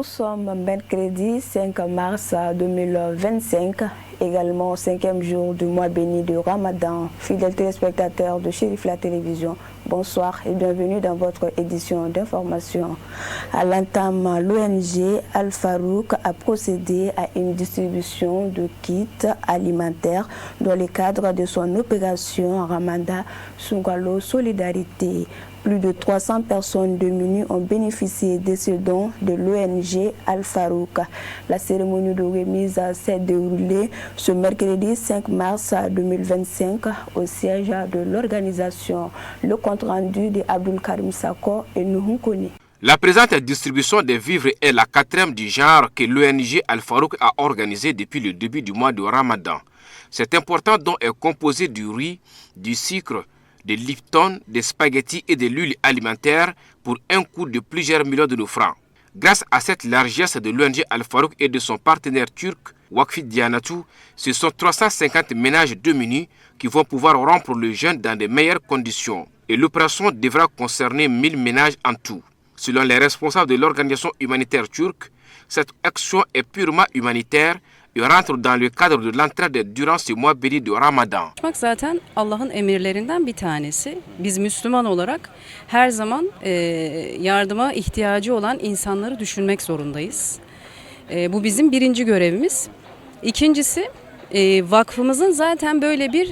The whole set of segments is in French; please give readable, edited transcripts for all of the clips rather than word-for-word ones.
Nous sommes mercredi 5 mars 2025, également au 5e jour du mois béni de Ramadan. Fidèles téléspectateurs de Chérif la télévision, bonsoir et bienvenue dans votre édition d'information. À l'entame, l'ONG Al-Farouk a procédé à une distribution de kits alimentaires dans le cadre de son opération Ramadan Sungalo Solidarité. Plus de 300 personnes démunies ont bénéficié de ce don de l'ONG Al-Farouk. La cérémonie de remise s'est déroulée ce mercredi 5 mars 2025 au siège de l'organisation. Le compte-rendu de Abdul Karim Sako et Nuhun Koni. La présente distribution des vivres est la 4e du genre que l'ONG Al-Farouk a organisée depuis le début du mois de Ramadan. Cet important don est composé du riz, du sucre, de Lipton, des spaghettis et de l'huile alimentaire pour un coût de plusieurs millions de francs. Grâce à cette largesse de l'ONG Al-Farouk et de son partenaire turc, Wakfi Dianatou, ce sont 350 ménages démunis qui vont pouvoir rompre le jeûne dans de meilleures conditions. Et l'opération devra concerner 1000 ménages en tout. Selon les responsables de l'organisation humanitaire turque, cette action est purement humanitaire et rentre dans le cadre de l'entraide durant ce mois béni de Ramadan. Zaten Allah'ın emirlerinden bir tanesi. Biz Müslüman olarak her zaman yardıma ihtiyacı olan insanları düşünmek zorundayız. Bu bizim birinci görevimiz. İkincisi vakfımızın zaten böyle bir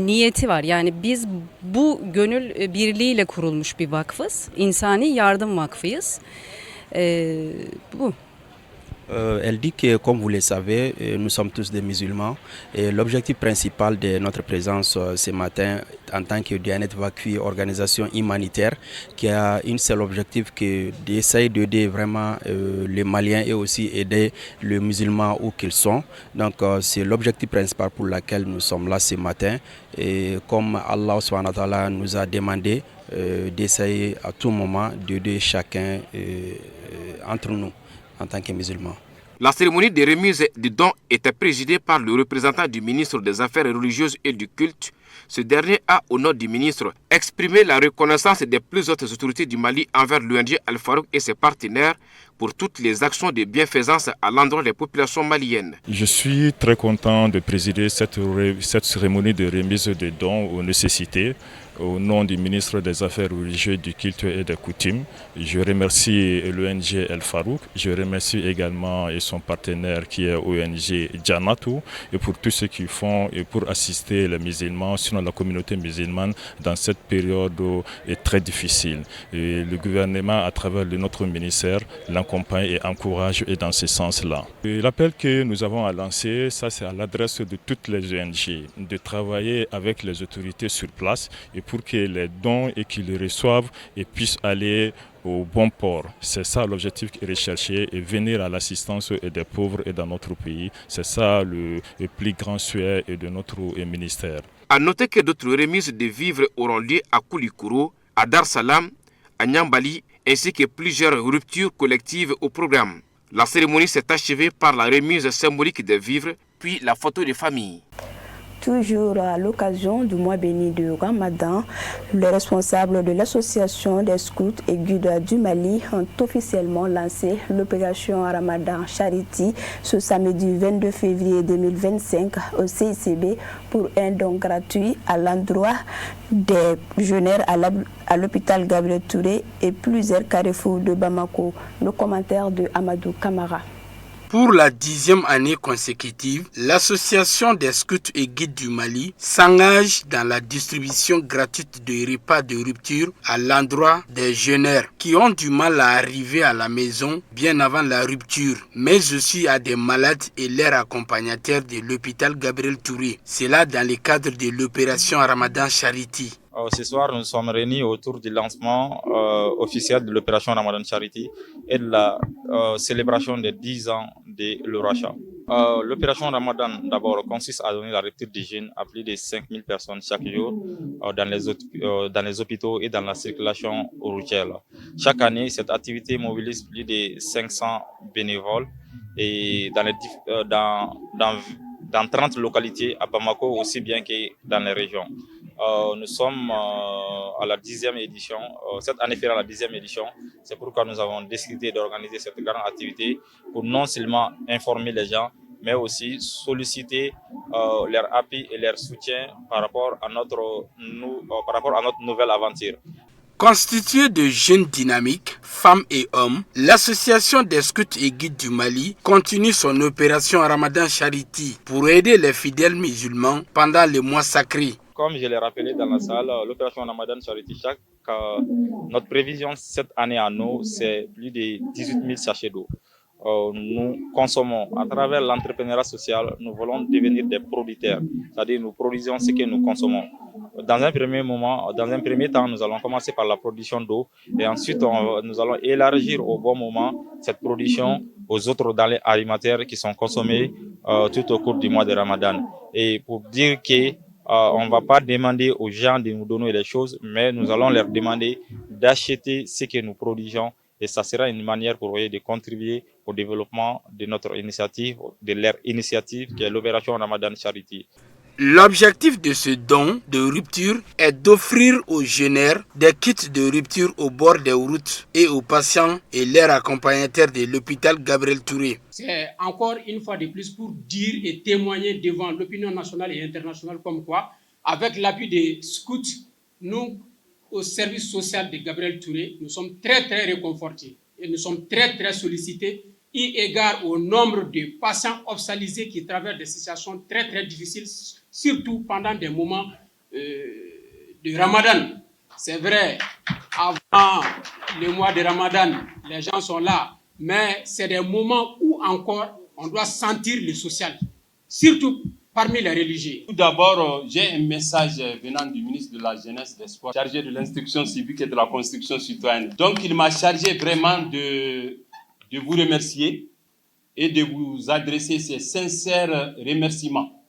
niyeti var. Yani biz bu gönül birliğiyle kurulmuş bir vakfız. İnsani yardım vakfıyız. Bu. Elle dit que, comme vous le savez, nous sommes tous des musulmans et l'objectif principal de notre présence ce matin en tant que Diyanet Vakfi, organisation humanitaire, qui a un seul objectif d'essayer d'aider vraiment les Maliens et aussi aider les musulmans où qu'ils sont. Donc c'est l'objectif principal pour lequel nous sommes là ce matin. Et comme Allah subhanahu wa ta'ala nous a demandé d'essayer à tout moment d'aider chacun entre nous en tant que musulmans. La cérémonie de remise des dons était présidée par le représentant du ministre des Affaires religieuses et du culte. Ce dernier a, au nom du ministre, exprimé la reconnaissance des plus hautes autorités du Mali envers l'ONG Al-Farouk et ses partenaires pour toutes les actions de bienfaisance à l'endroit des populations maliennes. Je suis très content de présider cette cérémonie de remise des dons aux nécessités au nom du ministre des Affaires religieuses, du culte et des coutumes. Je remercie l'ONG Al-Farouk, je remercie également son partenaire qui est ONG Dianatou et pour tout ce qu'ils font et pour assister les musulmans, sinon la communauté musulmane dans cette période très difficile. Et le gouvernement, à travers notre ministère, l'accompagne et encourage et dans ce sens-là. L'appel que nous avons à lancer, ça c'est à l'adresse de toutes les ONG, de travailler avec les autorités sur place et pour que les dons et qu'ils les reçoivent et puissent aller au bon port. C'est ça l'objectif qui est recherché et venir à l'assistance des pauvres et dans notre pays. C'est ça le plus grand souhait de notre ministère. À noter que d'autres remises de vivres auront lieu à Koulikoro, à Dar Salam, à Niambali, ainsi que plusieurs ruptures collectives au programme. La cérémonie s'est achevée par la remise symbolique des vivres, puis la photo de famille. Toujours à l'occasion du mois béni de Ramadan, les responsables de l'association des scouts et guides du Mali ont officiellement lancé l'opération Ramadan Charity ce samedi 22 février 2025 au CICB pour un don gratuit à l'endroit des jeûneurs à l'hôpital Gabriel Touré et plusieurs carrefours de Bamako. Le commentaire de Amadou Kamara. Pour la 10e année consécutive, l'Association des scouts et guides du Mali s'engage dans la distribution gratuite de repas de rupture à l'endroit des jeûneurs qui ont du mal à arriver à la maison bien avant la rupture, mais aussi à des malades et leurs accompagnateurs de l'hôpital Gabriel Touré. C'est là dans le cadre de l'opération Ramadan Charity. Ce soir, nous sommes réunis autour du lancement officiel de l'opération Ramadan Charity et de la célébration des 10 ans de l'Oracha. L'opération Ramadan, d'abord, consiste à donner la rupture du jeûne à plus de 5000 personnes chaque jour dans les hôpitaux et dans la circulation routière. Chaque année, cette activité mobilise plus de 500 bénévoles et dans 30 localités à Bamako aussi bien que dans les régions. Nous sommes à la 10e édition. Cette année fera la 10e édition. C'est pourquoi nous avons décidé d'organiser cette grande activité pour non seulement informer les gens, mais aussi solliciter leur appui et leur soutien par rapport à notre nouvelle aventure. Constituée de jeunes dynamiques, femmes et hommes, l'association des scouts et guides du Mali continue son opération Ramadan Charity pour aider les fidèles musulmans pendant les mois sacrés. Comme je l'ai rappelé dans la salle, l'opération Ramadan Charity, notre prévision cette année à nous, c'est plus de 18 000 sachets d'eau. Nous consommons à travers l'entrepreneuriat social, nous voulons devenir des producteurs, c'est-à-dire nous produisons ce que nous consommons. Dans un premier temps, nous allons commencer par la production d'eau et ensuite nous allons élargir au bon moment cette production aux autres denrées alimentaires qui sont consommées tout au cours du mois de Ramadan. Et pour dire que on ne va pas demander aux gens de nous donner les choses, mais nous allons leur demander d'acheter ce que nous produisons. Et ça sera une manière pour eux de contribuer au développement de notre initiative, de leur initiative qui est l'opération Ramadan Charity. L'objectif de ce don de rupture est d'offrir aux jeunes des kits de rupture au bord des routes et aux patients et leurs accompagnateurs de l'hôpital Gabriel Touré. C'est encore une fois de plus pour dire et témoigner devant l'opinion nationale et internationale comme quoi, avec l'appui des scouts, nous, au service social de Gabriel Touré, nous sommes très réconfortés et nous sommes très sollicités eu égard au nombre de patients hospitalisés qui traversent des situations très difficiles, surtout pendant des moments de Ramadan. C'est vrai, avant le mois de Ramadan, les gens sont là, mais c'est des moments où encore on doit sentir le social, surtout parmi les religieux. Tout d'abord, j'ai un message venant du ministre de la Jeunesse et des Sports, chargé de l'instruction civique et de la construction citoyenne. Donc, il m'a chargé vraiment de vous remercier et de vous adresser ces sincères remerciements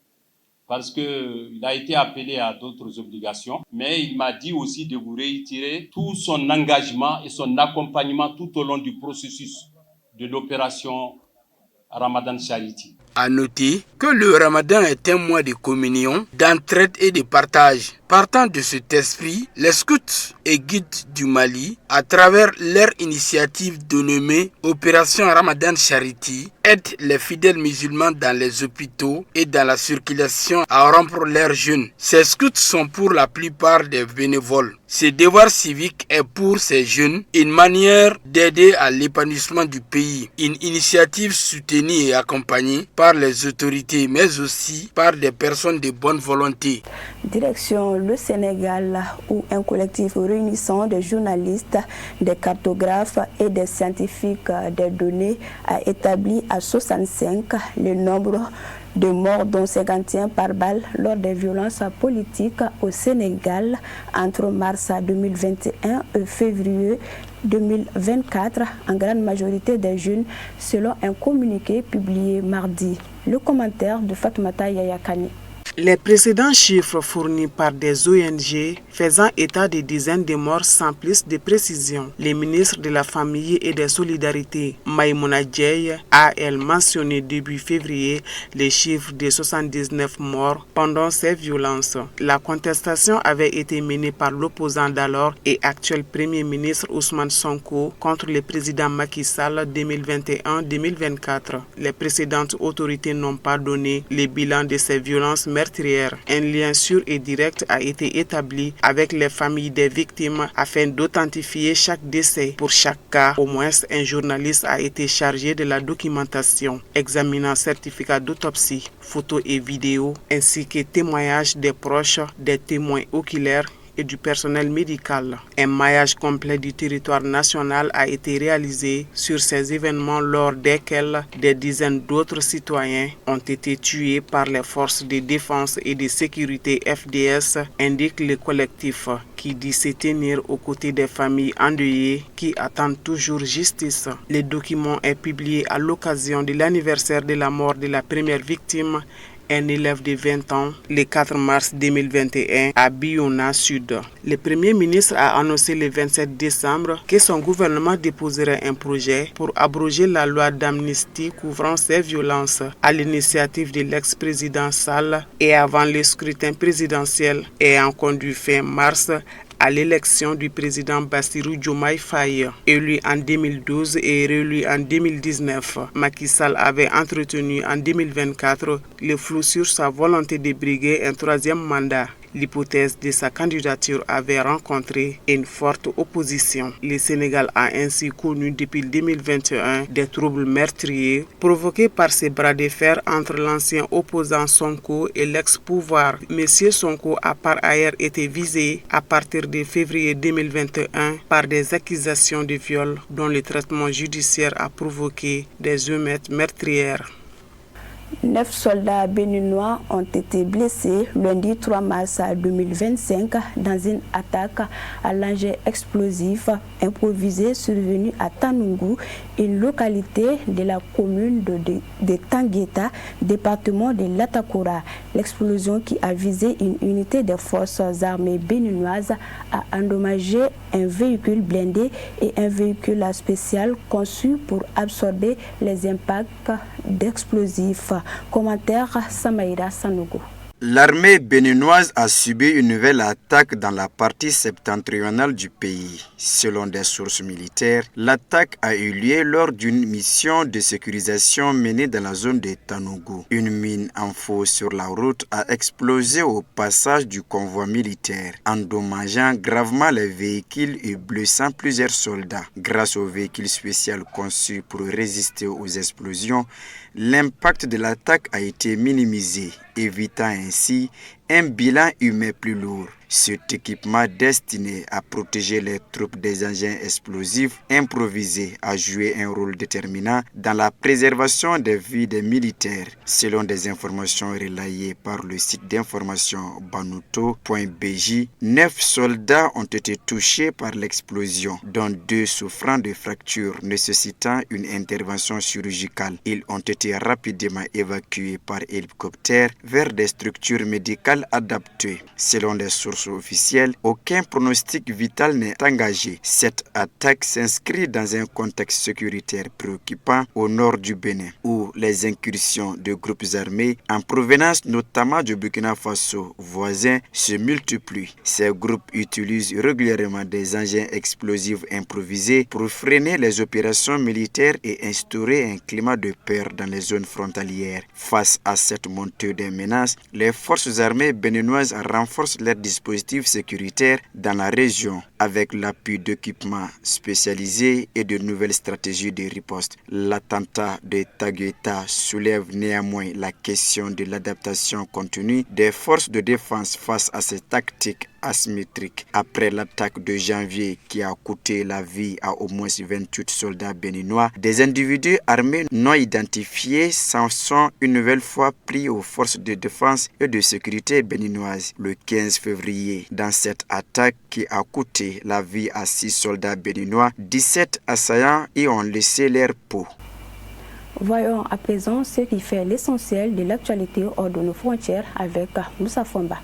parce qu'il a été appelé à d'autres obligations, mais il m'a dit aussi de vous réitérer tout son engagement et son accompagnement tout au long du processus de l'opération Ramadan Charity. À noter que le Ramadan est un mois de communion, d'entraide et de partage. Partant de cet esprit, les scouts et guides du Mali, à travers leur initiative dénommée Opération Ramadan Charity, aident les fidèles musulmans dans les hôpitaux et dans la circulation à rompre leurs jeûnes. Ces scouts sont pour la plupart des bénévoles. Ce devoir civique est pour ces jeunes une manière d'aider à l'épanouissement du pays, une initiative soutenue et accompagnée par les autorités, mais aussi par des personnes de bonne volonté. Direction le Sénégal, où un collectif réunissant des journalistes, des cartographes et des scientifiques des données a établi à 65 le nombre de morts, dont 51 par balle lors des violences politiques au Sénégal entre mars 2021 et février 2024, en grande majorité des jeunes, selon un communiqué publié mardi. Le commentaire de Fatoumata Yayakani. Les précédents chiffres fournis par des ONG faisant état de dizaines de morts sans plus de précision. Le ministre de la Famille et des Solidarités, Maïmouna Diaye, a elle mentionné début février les chiffres de 79 morts pendant ces violences. La contestation avait été menée par l'opposant d'alors et actuel Premier ministre Ousmane Sonko contre le président Macky Sall 2021-2024. Les précédentes autorités n'ont pas donné le bilan de ces violences meurtrières. Un lien sûr et direct a été établi avec les familles des victimes afin d'authentifier chaque décès. Pour chaque cas, au moins un journaliste a été chargé de la documentation, examinant certificats d'autopsie, photos et vidéos, ainsi que témoignages des proches, des témoins oculaires et du personnel médical. Un maillage complet du territoire national a été réalisé sur ces événements lors desquels des dizaines d'autres citoyens ont été tués par les forces de défense et de sécurité FDS, indique le collectif, qui dit se tenir aux côtés des familles endeuillées qui attendent toujours justice. Le document est publié à l'occasion de l'anniversaire de la mort de la première victime un élève de 20 ans, le 4 mars 2021 à Biona Sud. Le Premier ministre a annoncé le 27 décembre que son gouvernement déposerait un projet pour abroger la loi d'amnistie couvrant ces violences à l'initiative de l'ex-président Sall et avant le scrutin présidentiel ayant conduit fin mars à l'élection du président Bassirou Diomaye Faye, élu en 2012 et réélu en 2019. Macky Sall avait entretenu en 2024 le flou sur sa volonté de briguer un troisième mandat. L'hypothèse de sa candidature avait rencontré une forte opposition. Le Sénégal a ainsi connu depuis 2021 des troubles meurtriers provoqués par ces bras de fer entre l'ancien opposant Sonko et l'ex-pouvoir. Monsieur Sonko a par ailleurs été visé à partir de février 2021 par des accusations de viol dont le traitement judiciaire a provoqué des émeutes meurtrières. 9 soldats béninois ont été blessés lundi 3 mars 2025 dans une attaque à l'engin explosif improvisé survenu à Tanoungou, une localité de la commune de Tangueta, département de l'Atakura. L'explosion qui a visé une unité des forces armées béninoises a endommagé un véhicule blindé et un véhicule spécial conçu pour absorber les impacts d'explosifs. Commentaire Samaïra Sanogo. L'armée béninoise a subi une nouvelle attaque dans la partie septentrionale du pays. Selon des sources militaires, l'attaque a eu lieu lors d'une mission de sécurisation menée dans la zone de Tanougou. Une mine en feu sur la route a explosé au passage du convoi militaire, endommageant gravement les véhicules et blessant plusieurs soldats. Grâce au véhicule spécial conçu pour résister aux explosions, l'impact de l'attaque a été minimisé, évitant ainsi un bilan humain plus lourd. Cet équipement destiné à protéger les troupes des engins explosifs improvisés a joué un rôle déterminant dans la préservation des vies des militaires. Selon des informations relayées par le site d'information banuto.bj, 9 soldats ont été touchés par l'explosion, dont 2 souffrant de fractures nécessitant une intervention chirurgicale. Ils ont été rapidement évacués par hélicoptère vers des structures médicales adaptées. Selon des sources officielles, aucun pronostic vital n'est engagé. Cette attaque s'inscrit dans un contexte sécuritaire préoccupant au nord du Bénin, où les incursions de groupes armés en provenance notamment du Burkina Faso voisin se multiplient. Ces groupes utilisent régulièrement des engins explosifs improvisés pour freiner les opérations militaires et instaurer un climat de peur dans les zones frontalières. Face à cette montée des menaces, les forces armées béninoises renforcent leurs dispositifs sécuritaires dans la région avec l'appui d'équipements spécialisés et de nouvelles stratégies de riposte. L'attentat de Tangueta soulève néanmoins la question de l'adaptation continue des forces de défense face à ces tactiques asymétriques. Après l'attaque de janvier qui a coûté la vie à au moins 28 soldats béninois, des individus armés non identifiés s'en sont une nouvelle fois pris aux forces de défense et de sécurité béninoises le 15 février. Dans cette attaque qui a coûté la vie à 6 soldats béninois, 17 assaillants y ont laissé leur peau. Voyons à présent ce qui fait l'essentiel de l'actualité hors de nos frontières avec Moussa Fomba.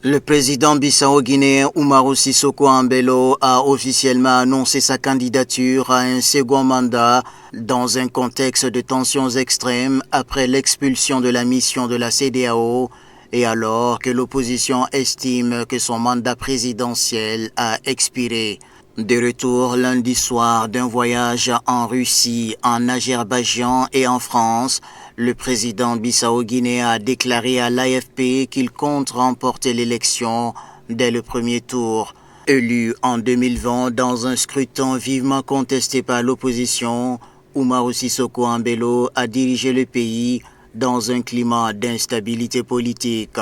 Le président bissau-guinéen Umaru Sissoko Embalo a officiellement annoncé sa candidature à un second mandat dans un contexte de tensions extrêmes après l'expulsion de la mission de la CEDEAO et alors que l'opposition estime que son mandat présidentiel a expiré. De retour lundi soir d'un voyage en Russie, en Azerbaïdjan et en France, le président bissau-guinéen a déclaré à l'AFP qu'il compte remporter l'élection dès le premier tour. Élu en 2020 dans un scrutin vivement contesté par l'opposition, Umaru Sissoko Embalo a dirigé le pays dans un climat d'instabilité politique.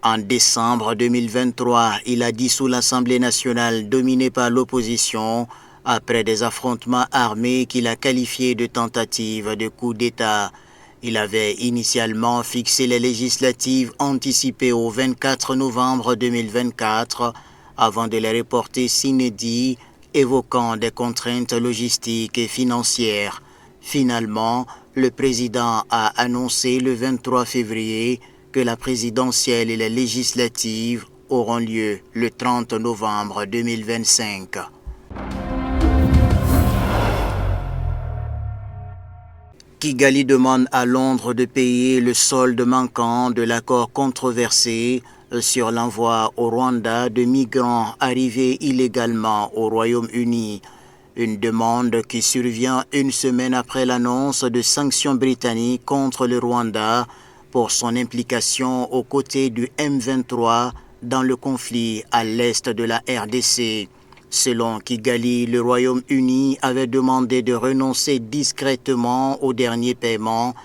En décembre 2023, il a dissous l'Assemblée nationale dominée par l'opposition après des affrontements armés qu'il a qualifiés de tentatives de coup d'État. Il avait initialement fixé les législatives anticipées au 24 novembre 2024 avant de les reporter sine die, évoquant des contraintes logistiques et financières. Finalement, le président a annoncé le 23 février que la présidentielle et les législatives auront lieu le 30 novembre 2025. Kigali demande à Londres de payer le solde manquant de l'accord controversé sur l'envoi au Rwanda de migrants arrivés illégalement au Royaume-Uni. Une demande qui survient une semaine après l'annonce de sanctions britanniques contre le Rwanda pour son implication aux côtés du M23 dans le conflit à l'est de la RDC. Selon Kigali, le Royaume-Uni avait demandé de renoncer discrètement au dernier paiement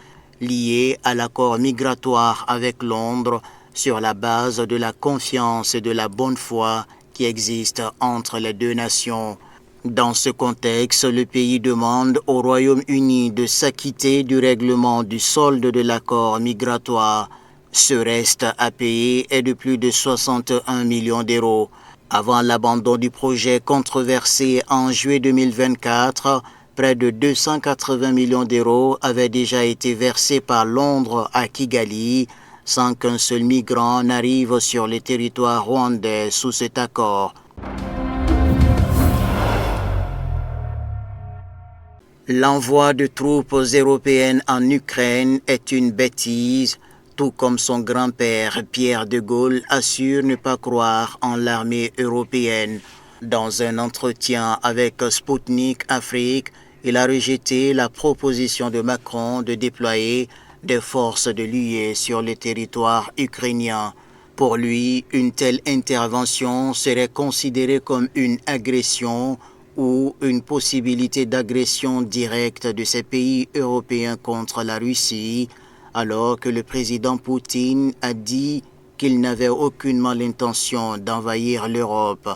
lié à l'accord migratoire avec Londres sur la base de la confiance et de la bonne foi qui existe entre les deux nations. Dans ce contexte, le pays demande au Royaume-Uni de s'acquitter du règlement du solde de l'accord migratoire. Ce reste à payer est de plus de 61 millions d'euros. Avant l'abandon du projet controversé en juillet 2024, près de 280 millions d'euros avaient déjà été versés par Londres à Kigali, sans qu'un seul migrant n'arrive sur le territoire rwandais sous cet accord. L'envoi de troupes européennes en Ukraine est une bêtise, tout comme son grand-père Pierre de Gaulle assure ne pas croire en l'armée européenne. Dans un entretien avec Sputnik Afrique, il a rejeté la proposition de Macron de déployer des forces de l'UE sur le territoire ukrainien. Pour lui, une telle intervention serait considérée comme une agression ou une possibilité d'agression directe de ces pays européens contre la Russie, alors que le président Poutine a dit qu'il n'avait aucunement l'intention d'envahir l'Europe.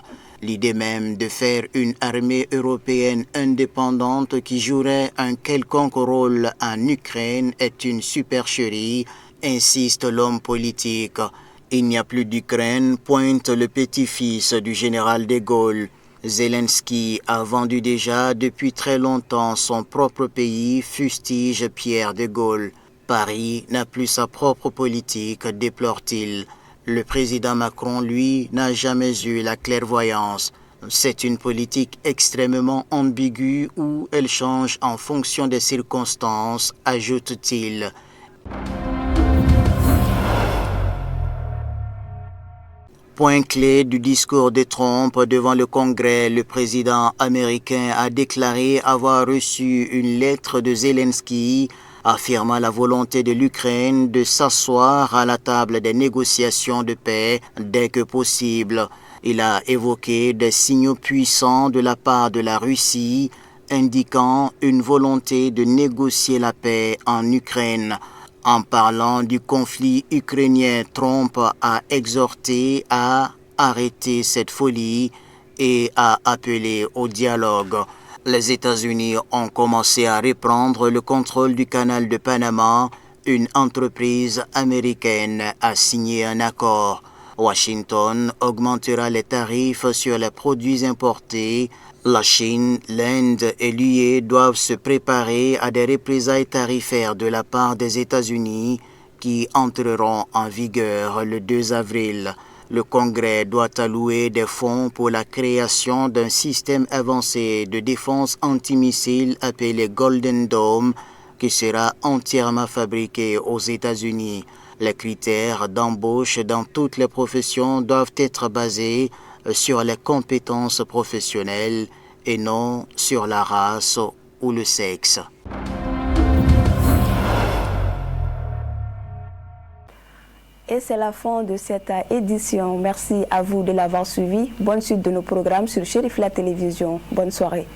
L'idée même de faire une armée européenne indépendante qui jouerait un quelconque rôle en Ukraine est une supercherie, insiste l'homme politique. Il n'y a plus d'Ukraine, pointe le petit-fils du général de Gaulle. Zelensky a vendu déjà depuis très longtemps son propre pays, fustige Pierre de Gaulle. Paris n'a plus sa propre politique, déplore-t-il. Le président Macron, lui, n'a jamais eu la clairvoyance. C'est une politique extrêmement ambiguë où elle change en fonction des circonstances, ajoute-t-il. Point clé du discours de Trump devant le Congrès, le président américain a déclaré avoir reçu une lettre de Zelensky affirmant la volonté de l'Ukraine de s'asseoir à la table des négociations de paix dès que possible. Il a évoqué des signaux puissants de la part de la Russie, indiquant une volonté de négocier la paix en Ukraine. En parlant du conflit ukrainien, Trump a exhorté à arrêter cette folie et a appelé au dialogue. Les États-Unis ont commencé à reprendre le contrôle du canal de Panama. Une entreprise américaine a signé un accord. Washington augmentera les tarifs sur les produits importés. La Chine, l'Inde et l'UE doivent se préparer à des représailles tarifaires de la part des États-Unis qui entreront en vigueur le 2 avril. Le Congrès doit allouer des fonds pour la création d'un système avancé de défense antimissile appelé Golden Dome qui sera entièrement fabriqué aux États-Unis. Les critères d'embauche dans toutes les professions doivent être basés sur les compétences professionnelles et non sur la race ou le sexe. Et c'est la fin de cette édition. Merci à vous de l'avoir suivi. Bonne suite de nos programmes sur Chérif la Télévision. Bonne soirée.